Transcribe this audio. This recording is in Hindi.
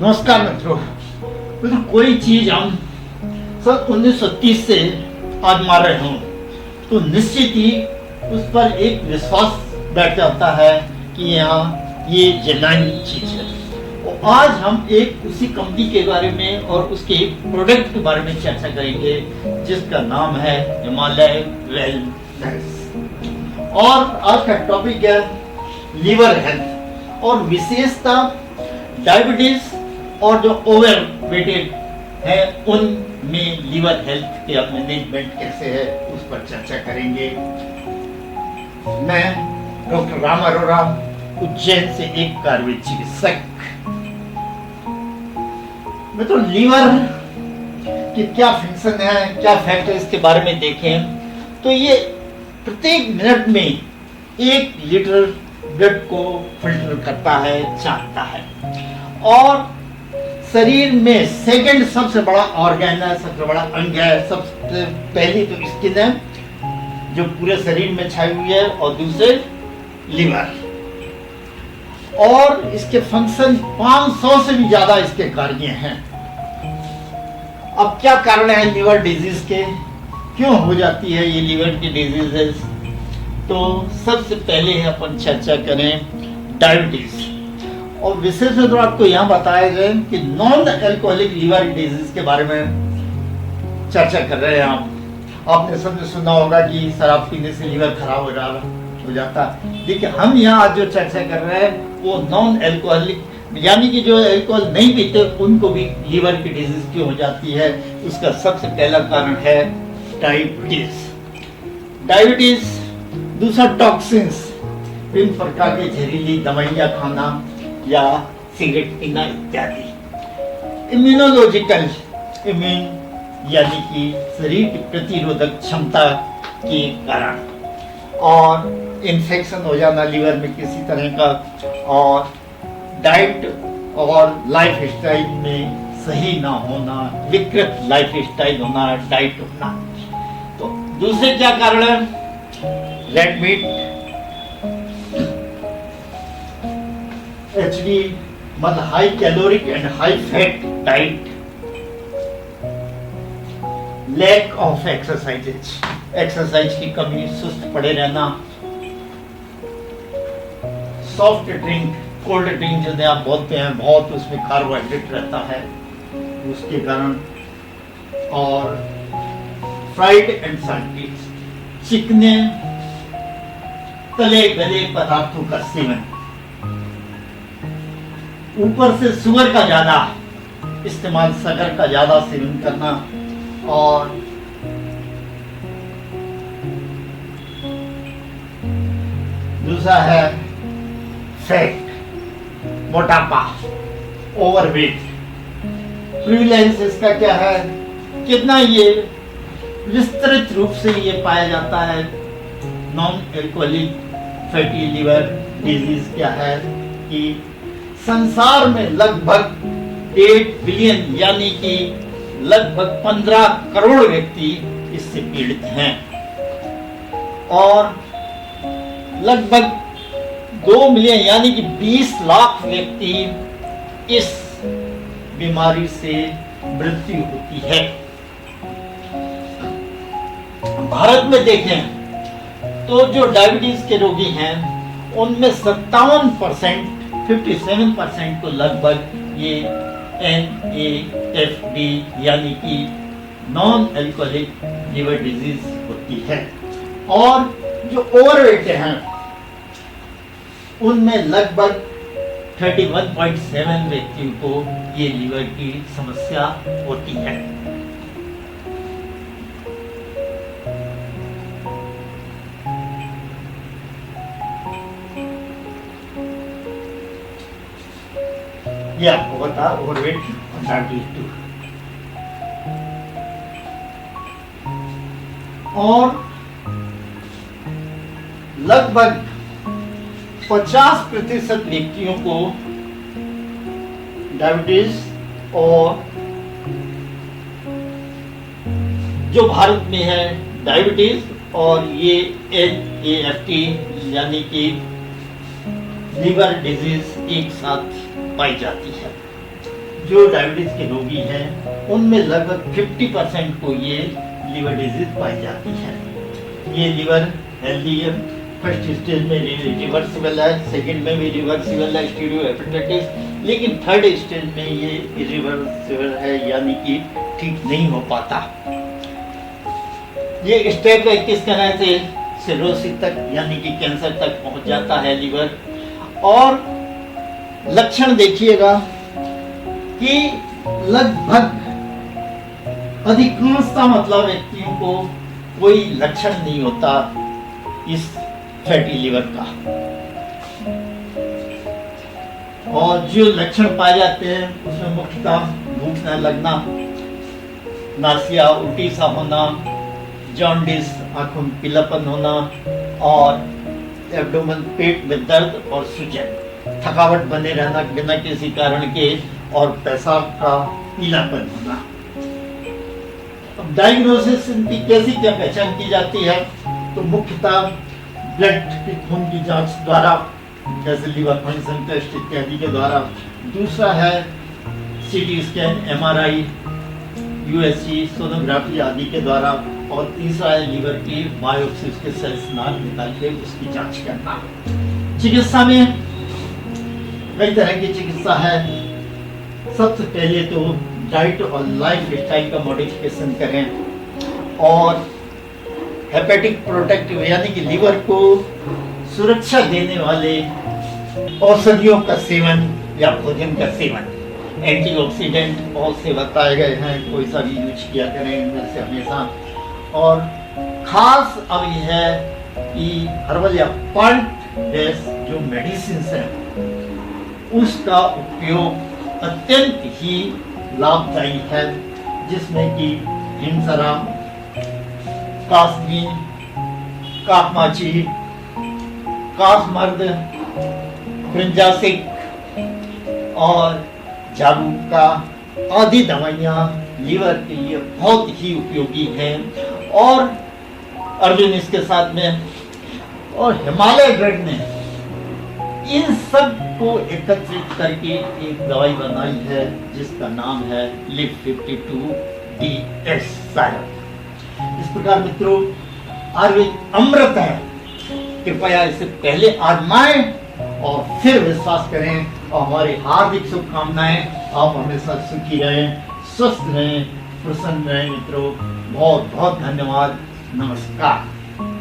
नमस्कार मित्रों। मित्रों, कोई चीज हम सन 1930 से आजमा रहे हों तो निश्चित ही उस पर एक विश्वास बैठ जाता है कि यहाँ ये जेन्युइन चीज है। और आज हम एक उसी कंपनी के बारे में और उसके प्रोडक्ट के बारे में चर्चा करेंगे जिसका नाम है हिमालय वेलनेस। और आज का टॉपिक है लीवर हेल्थ और विशेषता डायबिटीज और जो ओवर वेटेड है उनमें लीवर हेल्थ के मैनेजमेंट कैसे है उस पर चर्चा करेंगे। मैं डॉक्टर राम अरोड़ा, उज्जैन से एक कार्य चिकित्सक। मैं तो लीवर की क्या फंक्शन है, क्या फैक्ट है, इसके बारे में देखें तो ये प्रत्येक मिनट में 1 लीटर ब्लड को फिल्टर करता है, चाहता है। और शरीर में सेकंड सबसे बड़ा ऑर्गन है, सबसे बड़ा अंग है। सबसे पहली तो स्किन है जो पूरे शरीर में छाई हुई है और दूसरे लीवर। और इसके फंक्शन 500 से भी ज्यादा इसके कार्य हैं। अब क्या कारण है लीवर डिजीज के, क्यों हो जाती है ये लीवर की डिजीजेस? तो सबसे पहले अपन चर्चा करें डायबिटीज। और विशेष तो आपको यहाँ बताया जाए कि नॉन अल्कोहलिक लीवर डिजीज के बारे में चर्चा कर रहे हैं। आपने सबने सुना होगा कि शराब पीने से लीवर खराब हो जाता है। देखिए, हम यहाँ आज जो चर्चा कर रहे हैं वो नॉन अल्कोहलिक, यानी कि जो अल्कोहल नहीं पीते उनको भी लीवर की डिजीज क्यों हो जाती है। उसका सबसे पहला कारण है डायबिटीज। दूसरा टॉक्सिन्स, विभिन्न प्रकार की जहरीली दवाइयाँ खाना या सिगरेट पीना इत्यादि। इम्यूनोलॉजिकल, यानी कि शरीर की प्रतिरोधक क्षमता के कारण, और इन्फेक्शन हो जाना लीवर में किसी तरह का, और डाइट और लाइफ स्टाइल में सही ना होना, विकृत लाइफ स्टाइल होना, डाइट होना। तो दूसरे क्या कारण है? रेड मीट, HD मतलब high caloric and high fat diet, lack of exercise की कमी, सुस्त पड़े रहना, सॉफ्ट ड्रिंक, कोल्ड ड्रिंक जिन्हें आप बोलते हैं, बहुत उसमें कार्बोहाइड्रेट रहता है उसके कारण, और फ्राइड एंड सॉल्टी, चिकने तले गले पदार्थों का सेवन, ऊपर से शुगर का ज्यादा इस्तेमाल, शक्कर का ज्यादा सेवन करना, और दूसरा है फैट, मोटापा, ओवरवेट। प्रिविलेंस इसका क्या है, कितना ये विस्तृत रूप से ये पाया जाता है। Non alcoholic fatty liver disease क्या है कि संसार में लगभग 1.5 बिलियन यानी कि लगभग 15 करोड़ व्यक्ति इससे पीड़ित हैं, और लगभग 2 मिलियन यानी कि 20 लाख व्यक्ति इस बीमारी से मृत्यु होती है। भारत में देखें तो जो डायबिटीज के रोगी हैं उनमें 57% को लगभग ये NAFD यानी कि नॉन अल्कोहलिक लीवर डिजीज होती है। और जो ओवरवेट हैं उनमें लगभग 31.7 व्यक्तियों को ये लीवर की समस्या होती है। ये आपको बता ओवरवेट और डायबिटीज। और लगभग 50% व्यक्तियों को डायबिटीज, और जो भारत में है डायबिटीज और ये NAFT यानी कि लीवर डिजीज एक साथ पाई जाती है। जो डायबिटीज के रोगी हैं उनमें लगभग 50% को ये लीवर डिजीज पाई जाती है। ये लीवर हेल्दी है, फर्स्ट स्टेज में रिवर्सिबल है, सेकंड में भी रिवर्सिबल है स्टीरियो हेपेटाइटिस, लेकिन थर्ड स्टेज में ये इरिवर्सिबल है, यानी कि ठीक नहीं हो पाता। ये स्टेप 21 तरह से सिरोसिस तक यानी कि कैंसर तक पहुंच जाता है लीवर। और लक्षण देखिएगा कि लगभग अधिकांशता मतलब व्यक्तियों को कोई लक्षण नहीं होता इस फैटी लीवर का। और जो लक्षण पाए जाते हैं उसमें मुख्यतः भूख न लगना, नासिया उल्टी सा होना, जॉन्डिस आंखों में पीलापन होना और एब्डोमेन पेट में दर्द और सूजन, थकावट बने रहना बिना किसी कारण के और पेशाब का पीलापन होना। अब डायग्नोसिस इनकी कैसी क्या पहचान की जाती है, तो मुख्यतः ब्लड की खून की जांच द्वारा जैसे लीवर फंक्शन टेस्ट इत्यादि के द्वारा, दूसरा है CT scan, MRI, USG, sonography आदि के द्वारा, और तीसरा है लीवर की बायोप्सी, उसके सेल्स निकाल के उसकी जांच करना। चिकित्सा में कई तरह की चिकित्सा है। सबसे पहले तो डाइट और लाइफ स्टाइल का मॉडिफिकेशन करें और हेपेटिक प्रोटेक्टिव यानी कि लीवर को सुरक्षा देने वाले औषधियों का सेवन या भोजन का सेवन, एंटीऑक्सीडेंट बहुत से बताए गए हैं, कोई सा भी यूज किया करें इनमें से हमेशा। और खास अब यह है कि हर्बल या प्लांट बेस्ड जो मेडिसिन है उसका उपयोग अत्यंत ही लाभदायी है, जिसमें कि हिमसरा, कासमीन, काकमाची, कासमर्द, ब्रिंजासिक और जागरूकता आदि दवाइयाँ लीवर के लिए बहुत ही उपयोगी हैं। और अर्जुन इसके साथ में और हिमालय ड्रग ने इन सब को एकत्रित करके एक दवाई बनाई है जिसका नाम है लिव 52DS सायरप। इस प्रकार मित्रों, आयुर्वेद अमृत है, कृपया इसे पहले आजमाएं और फिर विश्वास करें। और हमारी हार्दिक शुभकामनाएं, आप हमेशा सुखी रहें, स्वस्थ रहें, प्रसन्न रहें मित्रों। बहुत बहुत धन्यवाद, नमस्कार।